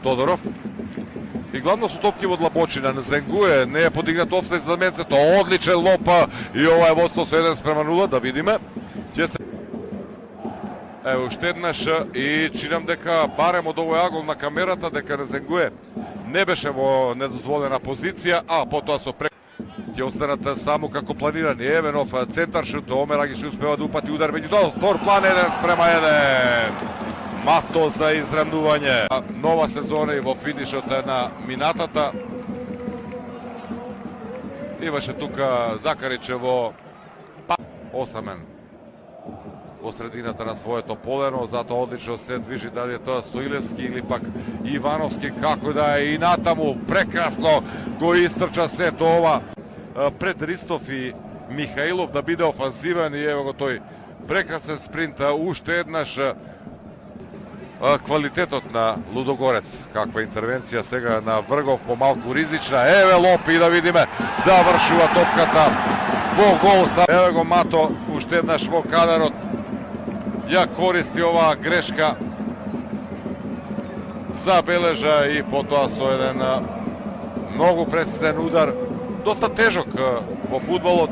Тодоров. И главно су топки во длабочина на Зенгуе, не е подигнат офсайд за менцето, одличен лопа и ова е водство со 1:0, да видиме. Ево уште еднаш и чинам дека барем од овој агол на камерата дека на Зенгуе не беше во недозволена позиција, а потоа со ќе останат само како планирани. Евенов центар шут, Омерагиш успева да упати удар меѓу втор план 1:1. Мато за изравнување. Нова сезона и во финишот на минатата. Имаше тука Закаричево Осамен во средината на своето поле, но затоа одлично се движи, дали е тоа Стоилевски или пак Ивановски, како да е и натаму прекрасно го истрча сето ова пред Ристов и Михаилов да биде офанзивен и ево го тој прекрасен спринт, уште еднаш квалитетот на Лудогорец. Каква интервенција сега на Вргов, помалку ризична. Еве лопи да видиме, завршува топката во гол. Еве го Мато, уште еднаш во кадарот. Ја користи оваа грешка, забележа и потоа со еден многу прецизен удар, доста тежок во фудбалот.